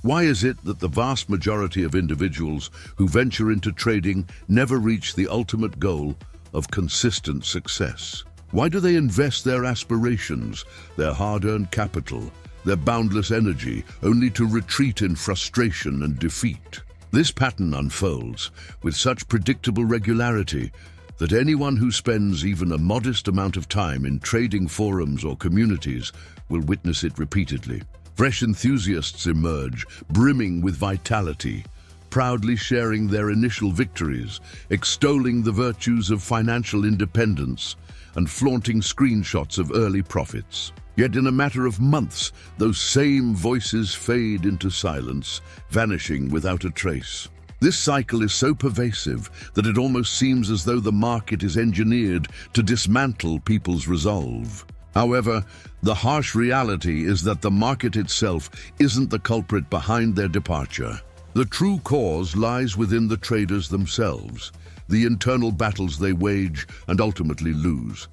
Why is it that the vast majority of individuals who venture into trading never reach the ultimate goal of consistent success? Why do they invest their aspirations, their hard-earned capital, their boundless energy, only to retreat in frustration and defeat? This pattern unfolds with such predictable regularity that anyone who spends even a modest amount of time in trading forums or communities will witness it repeatedly. Fresh enthusiasts emerge, brimming with vitality, proudly sharing their initial victories, extolling the virtues of financial independence, and flaunting screenshots of early profits. Yet in a matter of months, those same voices fade into silence, vanishing without a trace. This cycle is so pervasive that it almost seems as though the market is engineered to dismantle people's resolve. However, the harsh reality is that the market itself isn't the culprit behind their departure. The true cause lies within the traders themselves, the internal battles they wage and ultimately lose.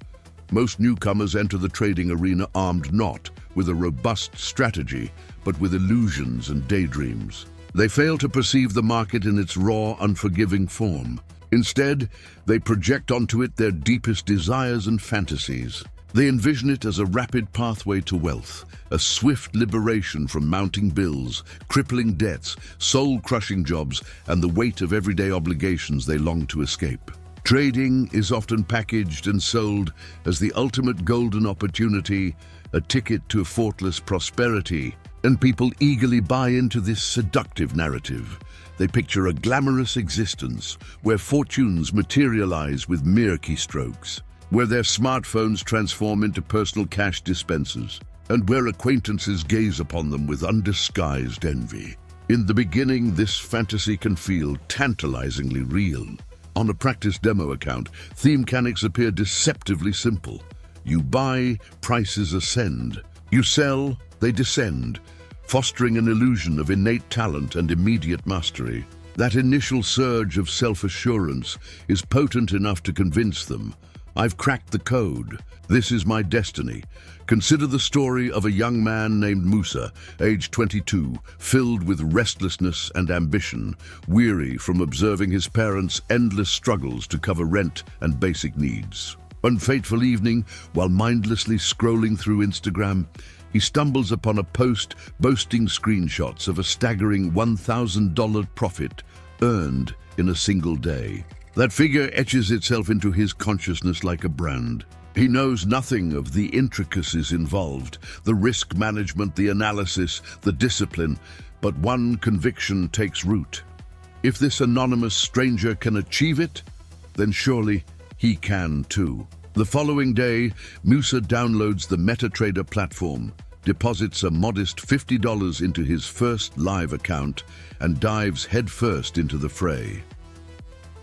Most newcomers enter the trading arena armed not with a robust strategy, but with illusions and daydreams. They fail to perceive the market in its raw, unforgiving form. Instead, they project onto it their deepest desires and fantasies. They envision it as a rapid pathway to wealth, a swift liberation from mounting bills, crippling debts, soul-crushing jobs, and the weight of everyday obligations they long to escape. Trading is often packaged and sold as the ultimate golden opportunity, a ticket to effortless prosperity, and people eagerly buy into this seductive narrative. They picture a glamorous existence where fortunes materialize with mere keystrokes, where their smartphones transform into personal cash dispensers, and where acquaintances gaze upon them with undisguised envy. In the beginning, this fantasy can feel tantalizingly real. On a practice demo account, theme mechanics appear deceptively simple. You buy, prices ascend. You sell, they descend, fostering an illusion of innate talent and immediate mastery. That initial surge of self-assurance is potent enough to convince them, "I've cracked the code. This is my destiny." Consider the story of a young man named Musa, age 22, filled with restlessness and ambition, weary from observing his parents' endless struggles to cover rent and basic needs. One fateful evening, while mindlessly scrolling through Instagram, he stumbles upon a post boasting screenshots of a staggering $1,000 profit earned in a single day. That figure etches itself into his consciousness like a brand. He knows nothing of the intricacies involved, the risk management, the analysis, the discipline, but one conviction takes root. If this anonymous stranger can achieve it, then surely he can too. The following day, Musa downloads the MetaTrader platform, deposits a modest $50 into his first live account, and dives headfirst into the fray.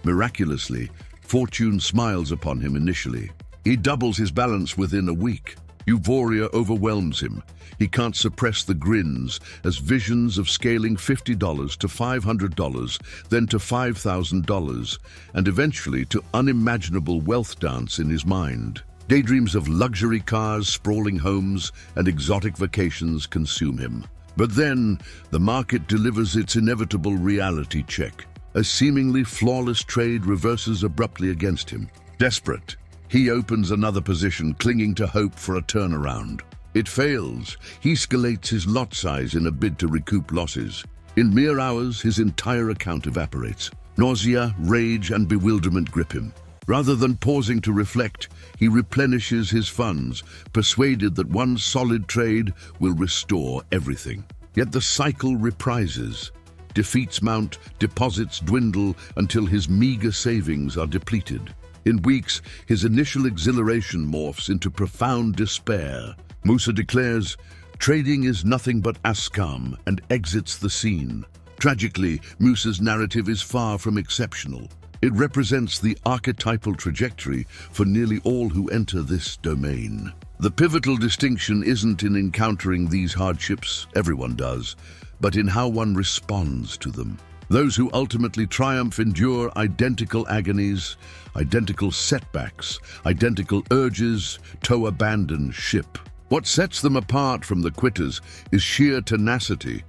Miraculously, fortune smiles upon him initially. He doubles his balance within a week. Euphoria overwhelms him. He can't suppress the grins as visions of scaling $50 to $500, then to $5,000, and eventually to unimaginable wealth dance in his mind. Daydreams of luxury cars, sprawling homes, and exotic vacations consume him. But then, the market delivers its inevitable reality check. A seemingly flawless trade reverses abruptly against him. Desperate, he opens another position, clinging to hope for a turnaround. It fails. He escalates his lot size in a bid to recoup losses. In mere hours, his entire account evaporates. Nausea, rage, and bewilderment grip him. Rather than pausing to reflect, he replenishes his funds, persuaded that one solid trade will restore everything. Yet the cycle reprises. Defeats mount, deposits dwindle until his meager savings are depleted. In weeks, his initial exhilaration morphs into profound despair. Musa declares, "Trading is nothing but a scam," and exits the scene. Tragically, Musa's narrative is far from exceptional. It represents the archetypal trajectory for nearly all who enter this domain. The pivotal distinction isn't in encountering these hardships, everyone does, but in how one responds to them. Those who ultimately triumph endure identical agonies, identical setbacks, identical urges to abandon ship. What sets them apart from the quitters is sheer tenacity.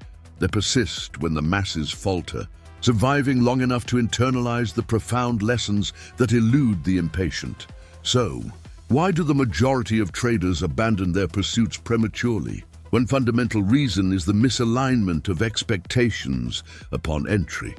They persist when the masses falter, surviving long enough to internalize the profound lessons that elude the impatient. So, why do the majority of traders abandon their pursuits prematurely? One fundamental reason is the misalignment of expectations upon entry.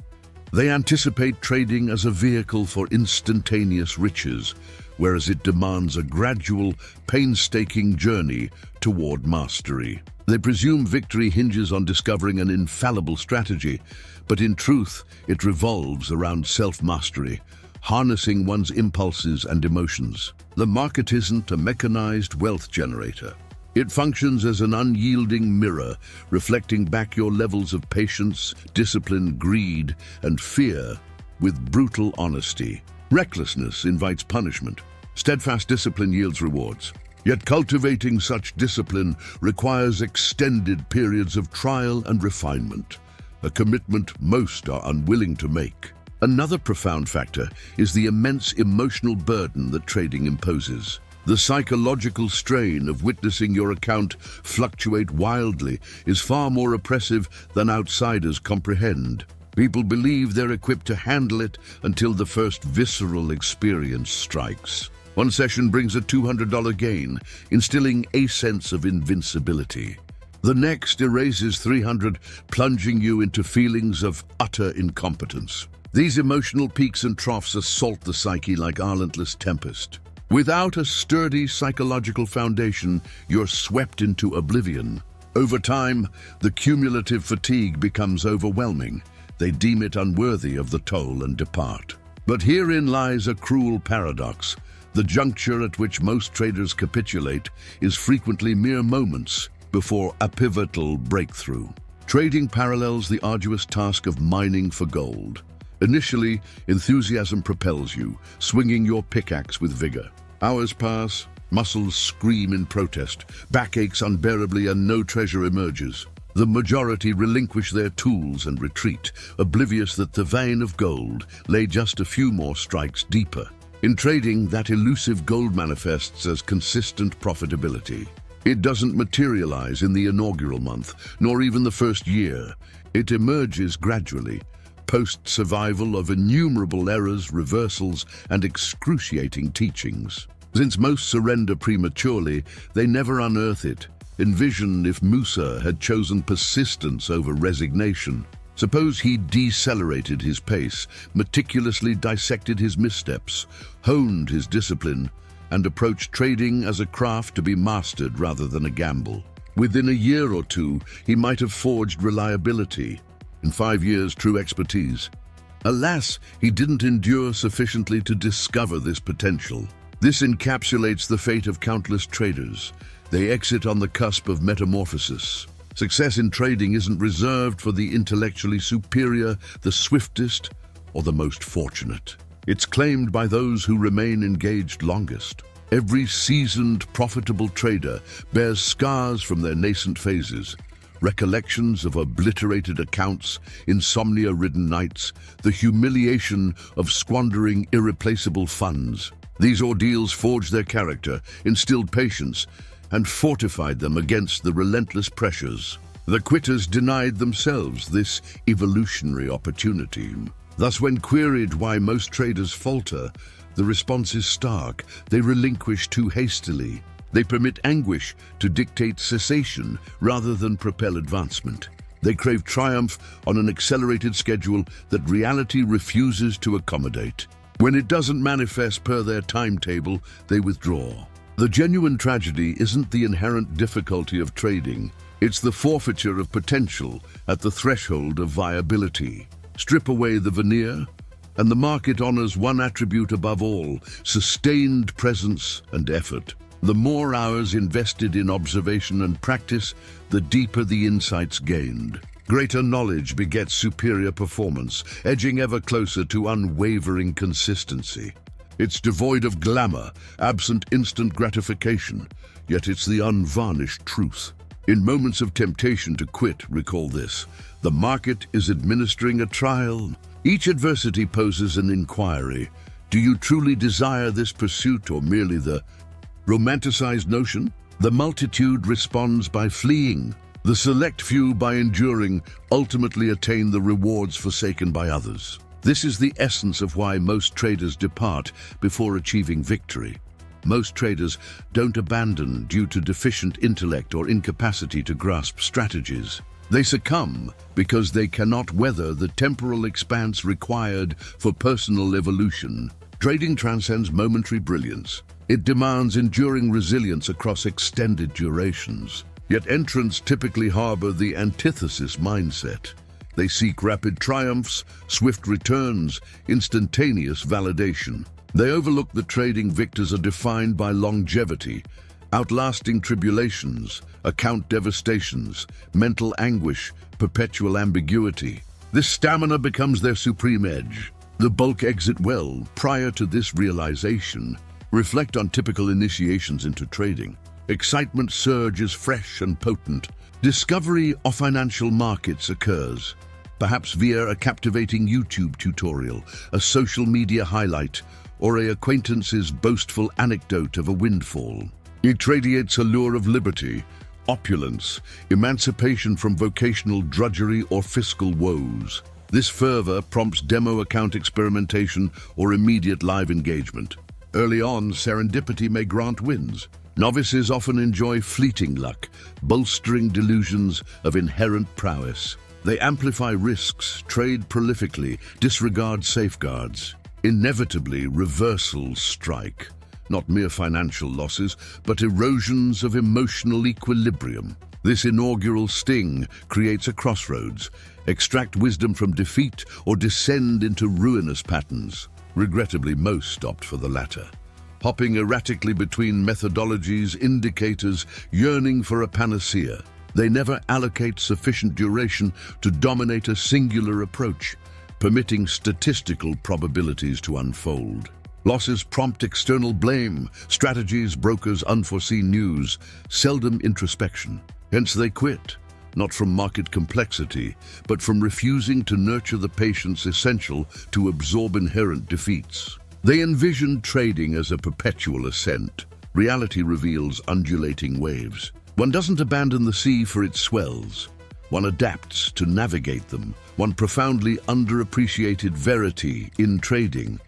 They anticipate trading as a vehicle for instantaneous riches, whereas it demands a gradual, painstaking journey toward mastery. They presume victory hinges on discovering an infallible strategy, but in truth, it revolves around self-mastery, harnessing one's impulses and emotions. The market isn't a mechanized wealth generator. It functions as an unyielding mirror, reflecting back your levels of patience, discipline, greed, and fear with brutal honesty. Recklessness invites punishment. Steadfast discipline yields rewards. Yet cultivating such discipline requires extended periods of trial and refinement, a commitment most are unwilling to make. Another profound factor is the immense emotional burden that trading imposes. The psychological strain of witnessing your account fluctuate wildly is far more oppressive than outsiders comprehend. People believe they're equipped to handle it until the first visceral experience strikes. One session brings a $200 gain, instilling a sense of invincibility. The next erases $300, plunging you into feelings of utter incompetence. These emotional peaks and troughs assault the psyche like a relentless tempest. Without a sturdy psychological foundation, you're swept into oblivion. Over time, the cumulative fatigue becomes overwhelming. They deem it unworthy of the toll and depart. But herein lies a cruel paradox. The juncture at which most traders capitulate is frequently mere moments before a pivotal breakthrough. Trading parallels the arduous task of mining for gold. Initially, enthusiasm propels you, swinging your pickaxe with vigor. Hours pass, muscles scream in protest, back aches unbearably, and no treasure emerges. The majority relinquish their tools and retreat, oblivious that the vein of gold lay just a few more strikes deeper. In trading, that elusive gold manifests as consistent profitability. It doesn't materialize in the inaugural month, nor even the first year. It emerges gradually, post-survival of innumerable errors, reversals, and excruciating teachings. Since most surrender prematurely, they never unearth it. Envision if Musa had chosen persistence over resignation. Suppose he decelerated his pace, meticulously dissected his missteps, honed his discipline, and approached trading as a craft to be mastered rather than a gamble. Within a year or two, he might have forged reliability. In 5 years, true expertise. Alas, he didn't endure sufficiently to discover this potential. This encapsulates the fate of countless traders. They exit on the cusp of metamorphosis. Success in trading isn't reserved for the intellectually superior, the swiftest, or the most fortunate. It's claimed by those who remain engaged longest. Every seasoned, profitable trader bears scars from their nascent phases. Recollections of obliterated accounts, insomnia-ridden nights, the humiliation of squandering irreplaceable funds. These ordeals forged their character, instilled patience, and fortified them against the relentless pressures. The quitters denied themselves this evolutionary opportunity. Thus, when queried why most traders falter, the response is stark. They relinquish too hastily. They permit anguish to dictate cessation rather than propel advancement. They crave triumph on an accelerated schedule that reality refuses to accommodate. When it doesn't manifest per their timetable, they withdraw. The genuine tragedy isn't the inherent difficulty of trading. It's the forfeiture of potential at the threshold of viability. Strip away the veneer, and the market honors one attribute above all: sustained presence and effort. The more hours invested in observation and practice, the deeper the insights gained. Greater knowledge begets superior performance, edging ever closer to unwavering consistency. It's devoid of glamour, absent instant gratification, yet it's the unvarnished truth. In moments of temptation to quit, recall this: the market is administering a trial. Each adversity poses an inquiry. Do you truly desire this pursuit, or merely the romanticized notion? The multitude responds by fleeing. The select few, by enduring, ultimately attain the rewards forsaken by others. This is the essence of why most traders depart before achieving victory. Most traders don't abandon due to deficient intellect or incapacity to grasp strategies. They succumb because they cannot weather the temporal expanse required for personal evolution. Trading transcends momentary brilliance. It demands enduring resilience across extended durations. Yet entrants typically harbor the antithesis mindset. They seek rapid triumphs, swift returns, instantaneous validation. They overlook that trading victors are defined by longevity, outlasting tribulations, account devastations, mental anguish, perpetual ambiguity. This stamina becomes their supreme edge. The bulk exit well prior to this realization. Reflect on typical initiations into trading. Excitement surge is fresh and potent. Discovery of financial markets occurs, perhaps via a captivating YouTube tutorial, a social media highlight, or an acquaintance's boastful anecdote of a windfall. It radiates a lure of liberty, opulence, emancipation from vocational drudgery or fiscal woes. This fervor prompts demo account experimentation or immediate live engagement. Early on, serendipity may grant wins. Novices often enjoy fleeting luck, bolstering delusions of inherent prowess. They amplify risks, trade prolifically, disregard safeguards. Inevitably, reversals strike. Not mere financial losses, but erosions of emotional equilibrium. This inaugural sting creates a crossroads. Extract wisdom from defeat or descend into ruinous patterns. Regrettably, most opt for the latter. Hopping erratically between methodologies, indicators, yearning for a panacea. They never allocate sufficient duration to dominate a singular approach, permitting statistical probabilities to unfold. Losses prompt external blame, strategies, brokers, unforeseen news, seldom introspection. Hence they quit, not from market complexity, but from refusing to nurture the patience essential to absorb inherent defeats. They envision trading as a perpetual ascent. Reality reveals undulating waves. One doesn't abandon the sea for its swells. One adapts to navigate them. One profoundly underappreciated verity in trading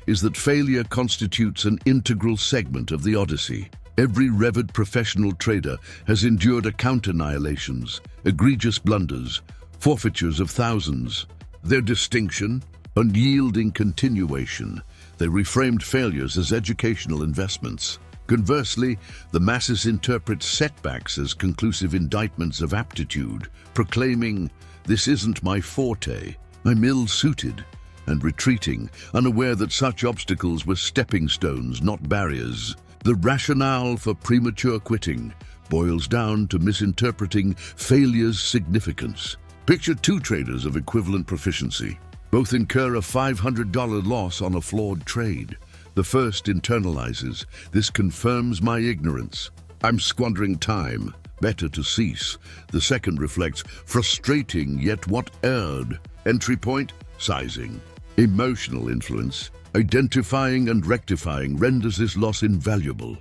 is that failure constitutes an integral segment of the Odyssey. Every revered professional trader has endured account annihilations, egregious blunders, forfeitures of thousands. Their distinction? Unyielding continuation. They reframed failures as educational investments. Conversely, the masses interpret setbacks as conclusive indictments of aptitude, proclaiming, "This isn't my forte, I'm ill-suited," and retreating, unaware that such obstacles were stepping stones, not barriers. The rationale for premature quitting boils down to misinterpreting failure's significance. Picture two traders of equivalent proficiency. Both incur a $500 loss on a flawed trade. The first internalizes, "This confirms my ignorance. I'm squandering time. Better to cease." The second reflects, "Frustrating, yet what erred?" Entry point? Sizing. Emotional influence. Identifying and rectifying renders this loss invaluable.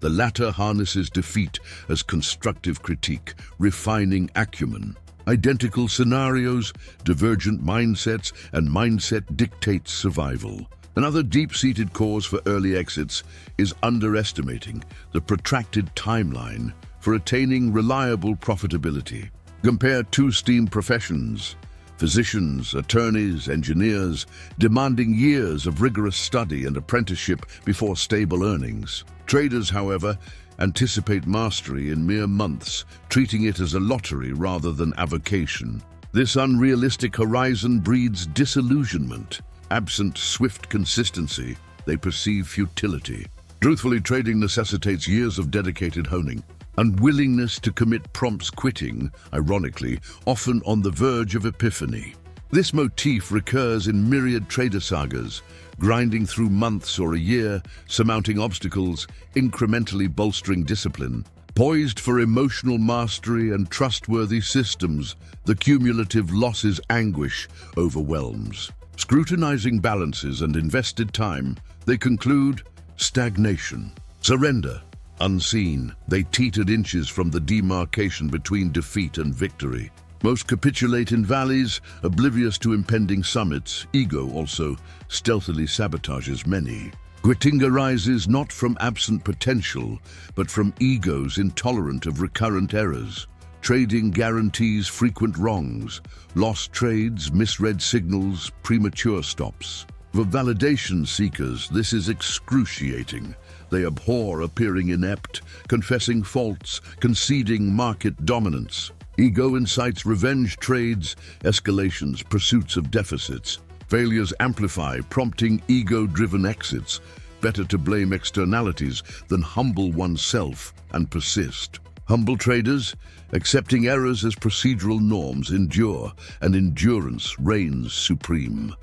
The latter harnesses defeat as constructive critique, refining acumen. Identical scenarios, divergent mindsets, and mindset dictates survival. Another deep-seated cause for early exits is underestimating the protracted timeline for attaining reliable profitability. Compare two STEAM professions, physicians, attorneys, engineers, demanding years of rigorous study and apprenticeship before stable earnings. Traders, however, anticipate mastery in mere months, treating it as a lottery rather than avocation. This unrealistic horizon breeds disillusionment. Absent swift consistency, they perceive futility. Truthfully, trading necessitates years of dedicated honing. Unwillingness to commit prompts quitting, ironically, often on the verge of epiphany. This motif recurs in myriad trader sagas, grinding through months or a year, surmounting obstacles, incrementally bolstering discipline. Poised for emotional mastery and trustworthy systems, the cumulative losses anguish overwhelms. Scrutinizing balances and invested time, they conclude stagnation. Surrender. Unseen, they teetered inches from the demarcation between defeat and victory. Most capitulate in valleys, oblivious to impending summits. Ego also stealthily sabotages many. Quitting arises not from absent potential, but from egos intolerant of recurrent errors. Trading guarantees frequent wrongs, lost trades, misread signals, premature stops. For validation seekers, this is excruciating. They abhor appearing inept, confessing faults, conceding market dominance. Ego incites revenge trades, escalations, pursuits of deficits. Failures amplify, prompting ego-driven exits. Better to blame externalities than humble oneself and persist. Humble traders, accepting errors as procedural norms, endure, and endurance reigns supreme.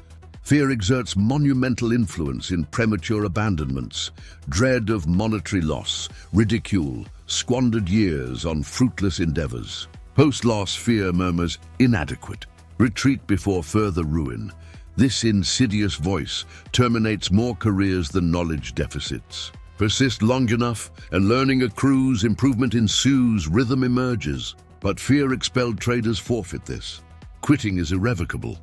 Fear exerts monumental influence in premature abandonments, dread of monetary loss, ridicule, squandered years on fruitless endeavors. Post-loss fear murmurs, inadequate. Retreat before further ruin. This insidious voice terminates more careers than knowledge deficits. Persist long enough, and learning accrues, improvement ensues, rhythm emerges. But fear-expelled traders forfeit this. Quitting is irrevocable.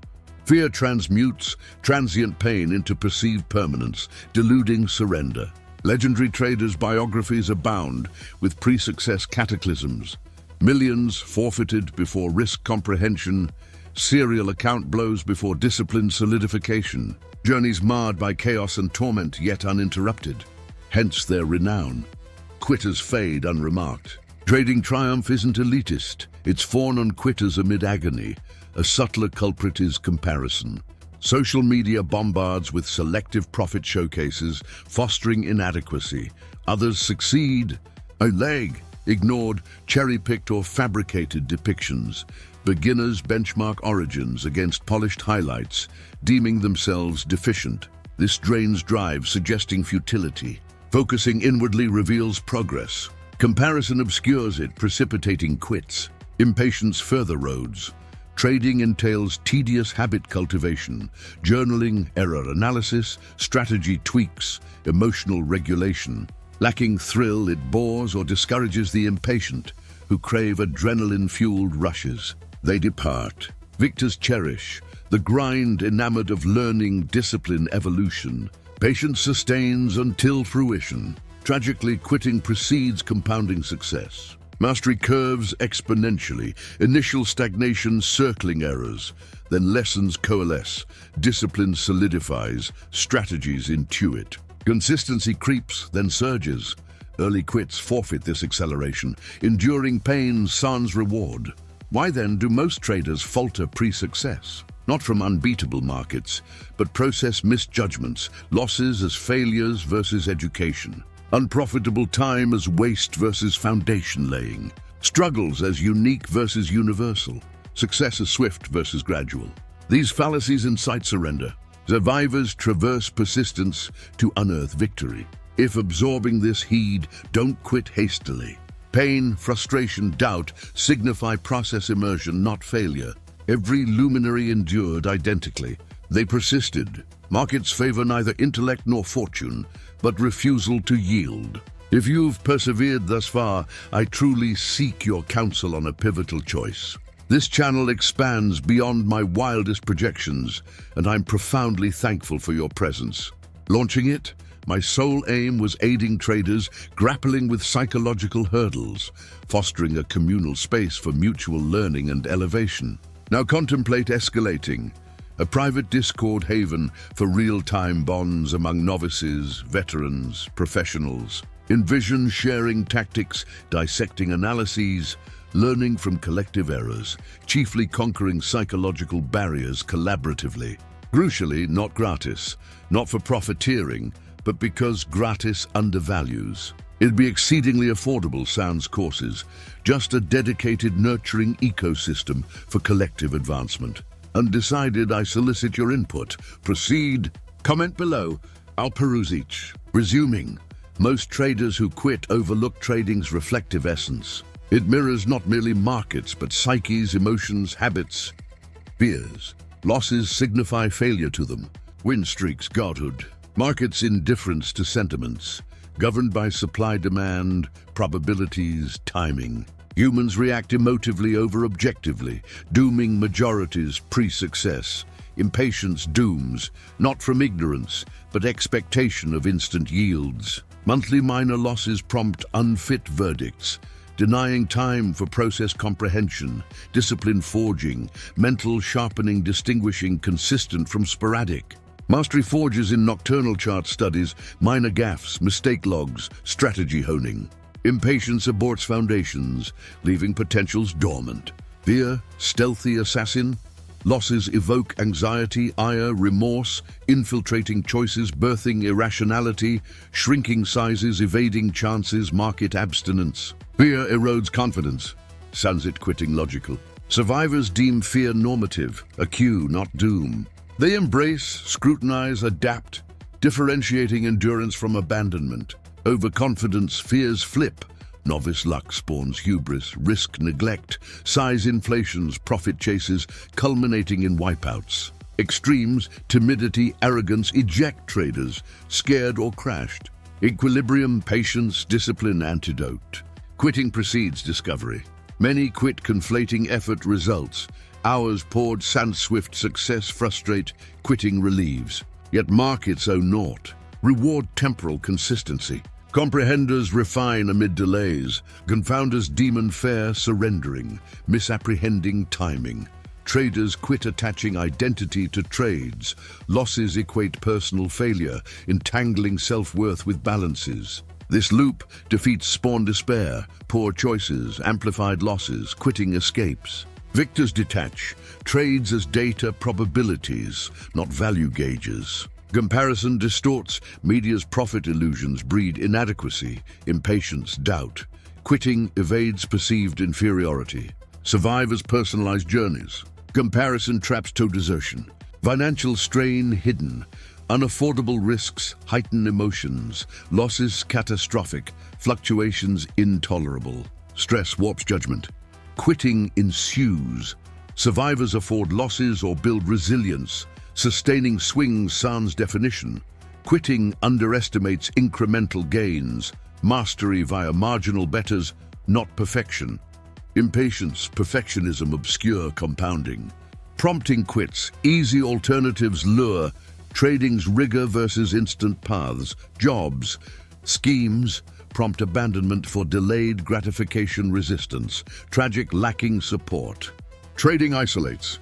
Fear transmutes transient pain into perceived permanence, deluding surrender. Legendary traders' biographies abound with pre-success cataclysms. Millions forfeited before risk comprehension, serial account blows before discipline solidification, journeys marred by chaos and torment yet uninterrupted. Hence their renown. Quitters fade unremarked. Trading triumph isn't elitist. It's fawn on quitters amid agony. A subtler culprit is comparison. Social media bombards with selective profit showcases, fostering inadequacy. Others succeed. A leg. Ignored, cherry-picked or fabricated depictions. Beginners benchmark origins against polished highlights, deeming themselves deficient. This drains drive, suggesting futility. Focusing inwardly reveals progress. Comparison obscures it, precipitating quits. Impatience further roads. Trading entails tedious habit cultivation, journaling, error analysis, strategy tweaks, emotional regulation. Lacking thrill, it bores or discourages the impatient, who crave adrenaline-fueled rushes. They depart. Victors cherish the grind, enamored of learning, discipline, evolution. Patience sustains until fruition. Tragically, quitting precedes compounding success. Mastery curves exponentially, initial stagnation circling errors, then lessons coalesce, discipline solidifies, strategies intuit. Consistency creeps, then surges. Early quits forfeit this acceleration, enduring pain sans reward. Why then do most traders falter pre-success? Not from unbeatable markets, but process misjudgments, losses as failures versus education. Unprofitable time as waste versus foundation laying. Struggles as unique versus universal. Success as swift versus gradual. These fallacies incite surrender. Survivors traverse persistence to unearth victory. If absorbing this, heed, don't quit hastily. Pain, frustration, doubt signify process immersion, not failure. Every luminary endured identically. They persisted. Markets favor neither intellect nor fortune, but refusal to yield. If you've persevered thus far, I truly seek your counsel on a pivotal choice. This channel expands beyond my wildest projections, and I'm profoundly thankful for your presence. Launching it, my sole aim was aiding traders grappling with psychological hurdles, fostering a communal space for mutual learning and elevation. Now contemplate escalating, a private Discord haven for real-time bonds among novices, veterans, professionals. Envision sharing tactics, dissecting analyses, learning from collective errors, chiefly conquering psychological barriers collaboratively. Crucially, not gratis, not for profiteering, but because gratis undervalues. It'd be exceedingly affordable sans courses, just a dedicated nurturing ecosystem for collective advancement. Undecided, I solicit your input. Proceed. Comment below. I'll peruse each. Resuming. Most traders who quit overlook trading's reflective essence. It mirrors not merely markets, but psyches, emotions, habits, fears. Losses signify failure to them. Win streaks, godhood. Markets' indifference to sentiments. governed by supply-demand, probabilities, timing. Humans react emotively over objectively, dooming majorities pre-success. Impatience dooms, not from ignorance, but expectation of instant yields. Monthly minor losses prompt unfit verdicts, denying time for process comprehension, discipline forging, mental sharpening distinguishing consistent from sporadic. Mastery forges in nocturnal chart studies, minor gaffes, mistake logs, strategy honing. Impatience aborts foundations, leaving potentials dormant. Fear, stealthy assassin. Losses evoke anxiety, ire, remorse, infiltrating choices, birthing irrationality, shrinking sizes, evading chances, market abstinence. Fear erodes confidence, Sansit quitting logical. Survivors deem fear normative, a cue, not doom. They embrace, scrutinize, adapt, differentiating endurance from abandonment. Overconfidence, fears flip. Novice luck spawns hubris, risk neglect, size inflations, profit chases, culminating in wipeouts. Extremes, timidity, arrogance, eject traders, scared or crashed. Equilibrium, patience, discipline, antidote. Quitting precedes discovery. Many quit conflating effort results. Hours poured, sand-swift success frustrate, quitting relieves. Yet markets owe naught. Reward temporal consistency. Comprehenders refine amid delays, confounders demon fair surrendering, misapprehending timing. Traders quit attaching identity to trades. Losses equate personal failure, entangling self-worth with balances. This loop defeats spawn despair, poor choices, amplified losses, quitting escapes. Victors detach, trades as data probabilities, not value gauges. Comparison distorts, media's profit illusions breed inadequacy, impatience, doubt. Quitting evades perceived inferiority. Survivors' personalized journeys. Comparison traps to desertion. Financial strain hidden. Unaffordable risks heighten emotions. Losses catastrophic. Fluctuations intolerable. Stress warps judgment. Quitting ensues. Survivors afford losses or build resilience. Sustaining swings sans definition. Quitting underestimates incremental gains. Mastery via marginal betters, not perfection. Impatience, perfectionism, obscure compounding. Prompting quits, easy alternatives lure. Trading's rigor versus instant paths. Jobs, schemes, prompt abandonment for delayed gratification resistance. Tragic lacking support. Trading isolates.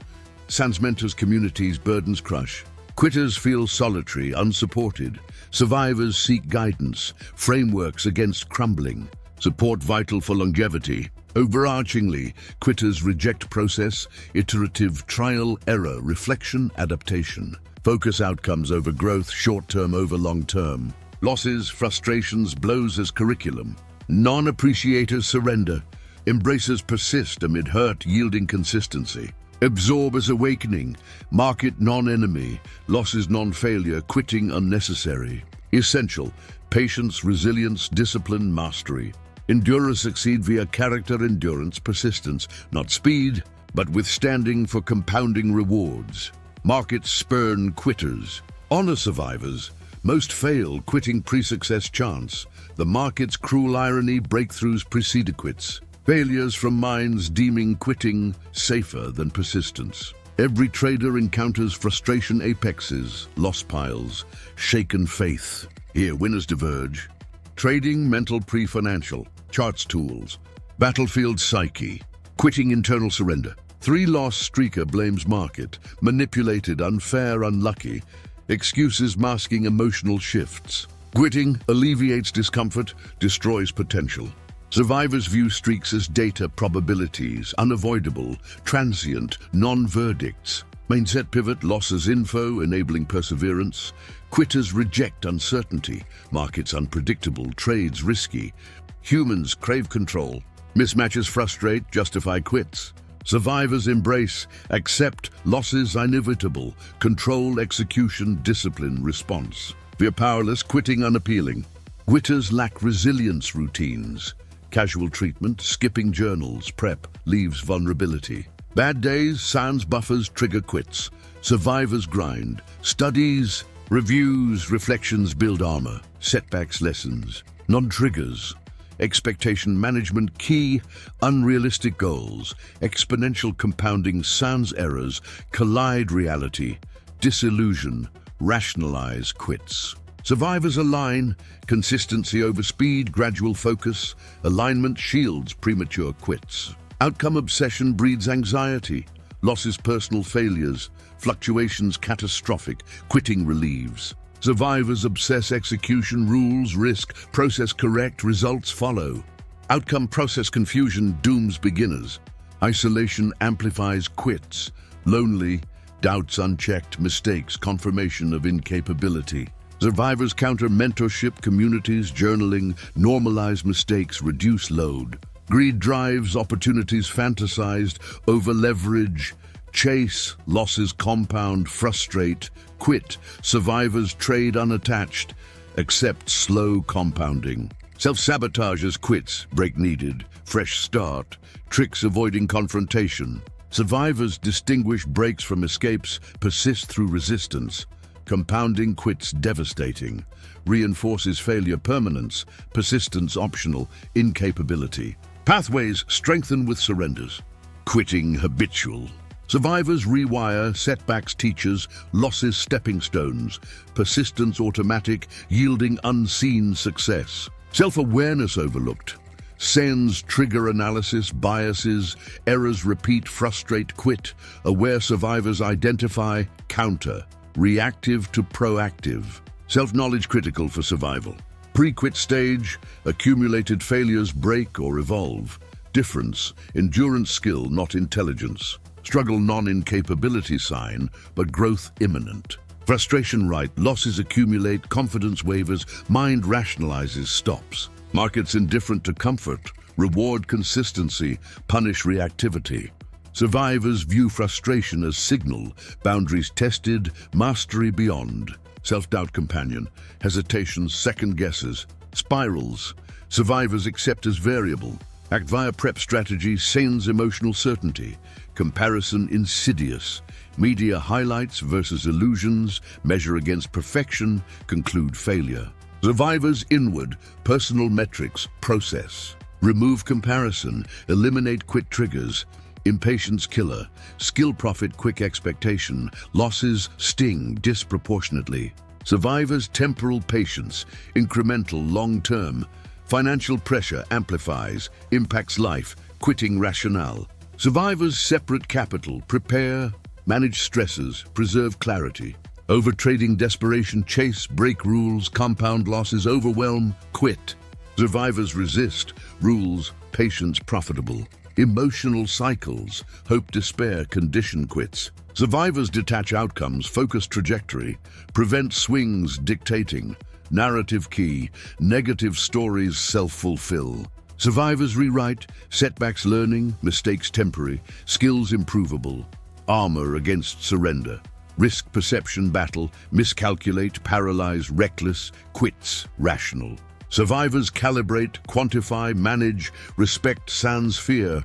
Sans mentors communities burdens crush. Quitters feel solitary, unsupported. Survivors seek guidance, frameworks against crumbling. Support vital for longevity. Overarchingly, quitters reject process, iterative trial, error, reflection, adaptation. Focus outcomes over growth, short-term over long-term. Losses, frustrations, blows as curriculum. Non-appreciators surrender. Embracers persist amid hurt, yielding consistency. Absorb as awakening, market non-enemy, losses non-failure, quitting unnecessary. Essential, patience, resilience, discipline, mastery. Endurers succeed via character, endurance, persistence, not speed, but withstanding for compounding rewards. Markets spurn quitters. Honor survivors. Most fail, quitting pre-success chance. The market's cruel irony, breakthroughs precede quits. Failures from minds deeming quitting safer than persistence. Every trader encounters frustration apexes, loss piles, shaken faith. Here winners diverge. Trading, mental pre-financial, charts tools, battlefield psyche, quitting internal surrender. 3-loss streaker blames market, manipulated, unfair, unlucky, excuses masking emotional shifts. Quitting alleviates discomfort, destroys potential. Survivors view streaks as data probabilities, unavoidable, transient, non-verdicts. Mindset pivot, losses info, enabling perseverance. Quitters reject uncertainty, markets unpredictable, trades risky. Humans crave control. Mismatches frustrate, justify quits. Survivors embrace, accept, losses inevitable, control, execution, discipline, response. Fear powerless, quitting unappealing. Quitters lack resilience routines. Casual treatment, skipping journals, prep, leaves vulnerability. Bad days, sans buffers trigger quits. Survivors grind. Studies, Reviews, reflections build armor, setbacks lessons, non-triggers, expectation management key, unrealistic goals, exponential compounding sans errors, collide reality, disillusion, rationalize quits. Survivors align, consistency over speed, gradual focus, alignment shields premature quits. Outcome obsession breeds anxiety, losses personal failures, fluctuations catastrophic, quitting relieves. Survivors obsess execution, rules, risk, process correct, results follow. Outcome process confusion dooms beginners. Isolation amplifies quits. Lonely, doubts unchecked, mistakes, confirmation of incapability. Survivors counter mentorship, communities, journaling, normalize mistakes, reduce load. Greed drives opportunities fantasized, over-leverage, chase, losses compound, frustrate, quit, survivors trade unattached, accept slow compounding. Self-sabotages quits, break needed, fresh start, tricks avoiding confrontation. Survivors distinguish breaks from escapes, persist through resistance. Compounding quits devastating, reinforces failure permanence, persistence optional, incapability. Pathways strengthen with surrenders. Quitting habitual. Survivors rewire, setbacks teachers, losses stepping stones, persistence automatic, yielding unseen success. Self-awareness overlooked. Sends trigger analysis, biases, errors repeat, frustrate, quit. Aware survivors identify, counter. Reactive to proactive. Self-knowledge critical for survival. Pre-quit stage, accumulated failures break or evolve. Difference, endurance skill, not intelligence. Struggle non-incapability sign, but growth imminent. Frustration right, losses accumulate, confidence wavers, mind rationalizes, stops. Markets indifferent to comfort, reward consistency, punish reactivity. Survivors view frustration as signal, boundaries tested, mastery beyond. Self-doubt companion, hesitations, second guesses, spirals. Survivors accept as variable. Act via prep strategy, sends emotional certainty. Comparison insidious. Media highlights versus illusions, measure against perfection, conclude failure. Survivors inward, personal metrics, process. Remove comparison, eliminate quit triggers. Impatience killer, skill profit quick expectation, losses sting disproportionately. Survivors temporal patience, incremental long-term. Financial pressure amplifies, impacts life, quitting rationale. Survivors separate capital, prepare, manage stresses, preserve clarity. Overtrading desperation, chase, break rules, compound losses, overwhelm, quit. Survivors resist, rules, patience profitable. Emotional cycles, hope, despair, condition quits. Survivors detach outcomes, focus trajectory, prevent swings dictating. Narrative key, negative stories self-fulfill. Survivors rewrite, setbacks learning, mistakes temporary, skills improvable. Armor against surrender. Risk perception battle, miscalculate, paralyze, reckless, quits, rational. Survivors calibrate, quantify, manage, respect sans fear.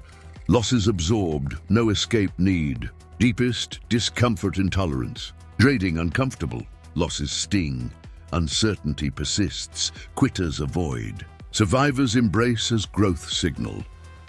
Losses absorbed, no escape need. Deepest, discomfort intolerance. Trading uncomfortable, losses sting. Uncertainty persists, quitters avoid. Survivors embrace as growth signal.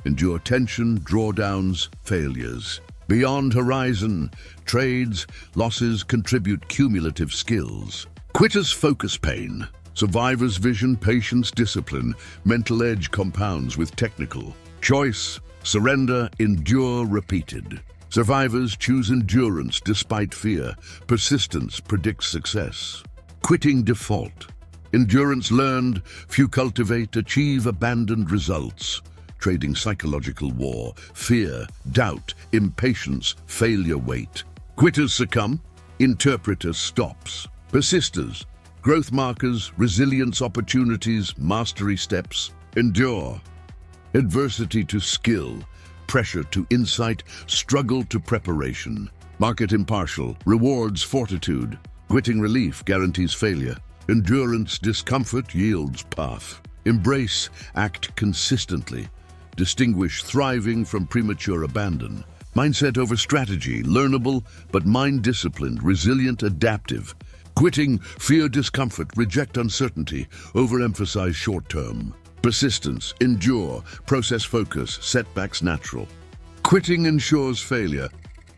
Endure tension, drawdowns, failures. Beyond horizon, trades, losses contribute cumulative skills. Quitters focus pain. Survivors vision, patience, discipline. Mental edge compounds with technical. Choice, surrender, endure repeated. Survivors choose endurance despite fear. Persistence predicts success. Quitting default. Endurance learned, few cultivate, achieve abandoned results. Trading psychological war, fear, doubt, impatience, failure wait. Quitters succumb, interpreter stops. Persisters, growth markers, resilience opportunities, mastery steps. Endure. Adversity to skill, pressure to insight, struggle to preparation. Market impartial, rewards fortitude. Quitting relief guarantees failure. Endurance discomfort yields path. Embrace, act consistently. Distinguish thriving from premature abandon. Mindset over strategy, learnable but mind-disciplined, resilient, adaptive. Quitting, fear discomfort, reject uncertainty, overemphasize short-term. Persistence, endure, process focus, setbacks natural. Quitting ensures failure,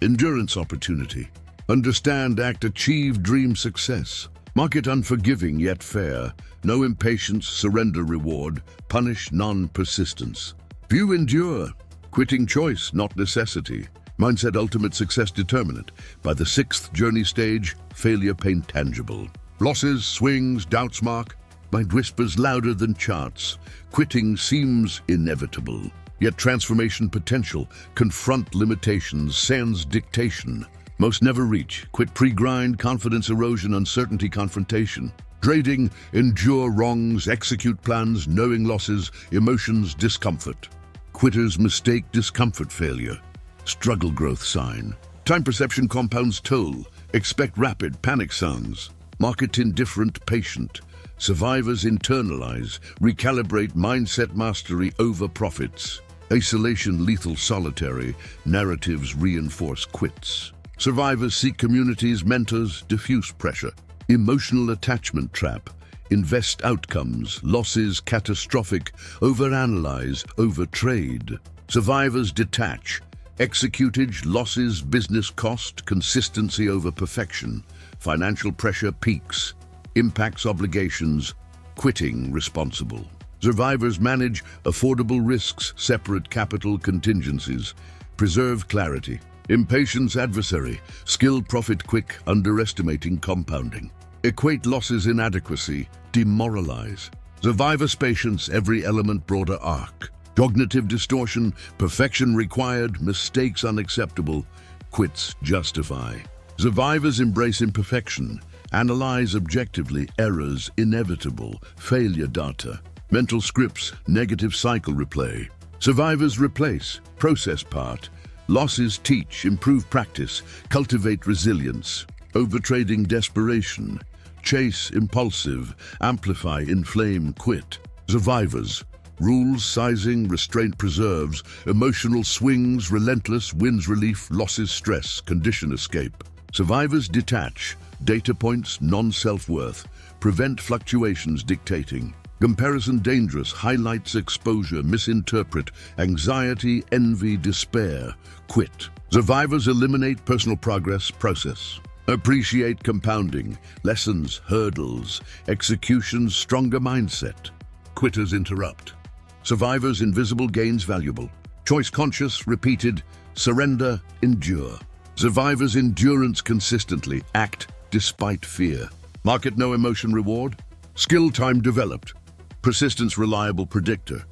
endurance opportunity. Understand, act, achieve, dream success. Market unforgiving yet fair, no impatience, surrender reward, punish non-persistence. View endure, quitting choice, not necessity. Mindset ultimate success determinant. By the sixth journey stage, failure pain tangible. Losses, swings, doubts mark. Mind whispers louder than charts. Quitting seems inevitable. Yet transformation potential. Confront limitations, sans dictation. Most never reach. Quit pre-grind, confidence erosion, uncertainty confrontation. Trading, endure wrongs, execute plans, knowing losses, emotions, discomfort. Quitters mistake discomfort failure. Struggle growth sign. Time perception compounds toll. Expect rapid panic sounds. Market indifferent patient. Survivors internalize. Recalibrate mindset mastery over profits. Isolation lethal solitary. Narratives reinforce quits. Survivors seek communities, mentors, diffuse pressure. Emotional attachment trap. Invest outcomes. Losses catastrophic. Overanalyze. Overtrade. Survivors detach. Executage, losses, business cost, consistency over perfection, financial pressure peaks, impacts obligations, quitting responsible. Survivors manage affordable risks, separate capital contingencies, preserve clarity. Impatience adversary, skilled profit quick, underestimating compounding. Equate losses inadequacy, demoralize. Survivors patience, every element broader arc. Cognitive distortion, perfection required, mistakes unacceptable, quits justify. Survivors embrace imperfection, analyze objectively, errors inevitable, failure data. Mental scripts, negative cycle replay. Survivors replace, process part. Losses teach, improve practice, cultivate resilience. Overtrading desperation. Chase, impulsive, amplify, inflame, quit. Survivors. Rules, sizing, restraint preserves, emotional swings, relentless, wins relief, losses stress, condition escape. Survivors detach, data points, non-self-worth, prevent fluctuations dictating. Comparison dangerous, highlights exposure, misinterpret, anxiety, envy, despair, quit. Survivors eliminate personal progress, process. Appreciate compounding, lessons, hurdles, executions, stronger mindset. Quitters interrupt. Survivors invisible gains valuable. Choice conscious, repeated, surrender, endure. Survivors endurance consistently, act despite fear. Market no emotion reward. Skill time developed. Persistence reliable predictor.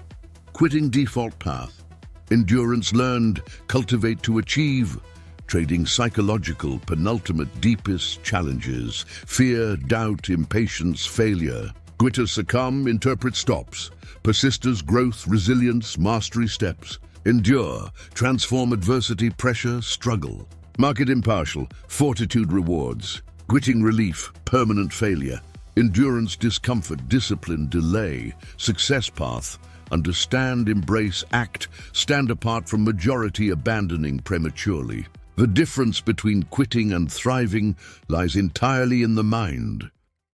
Quitting default path. Endurance learned, cultivate to achieve. Trading psychological, penultimate, deepest challenges. Fear, doubt, impatience, failure. Quitters succumb, interpret stops. Persisters growth, resilience, mastery steps. Endure, transform adversity, pressure, struggle. Market impartial, fortitude rewards. Quitting relief, permanent failure. Endurance, discomfort, discipline, delay. Success path, understand, embrace, act. Stand apart from majority, abandoning prematurely. The difference between quitting and thriving lies entirely in the mind.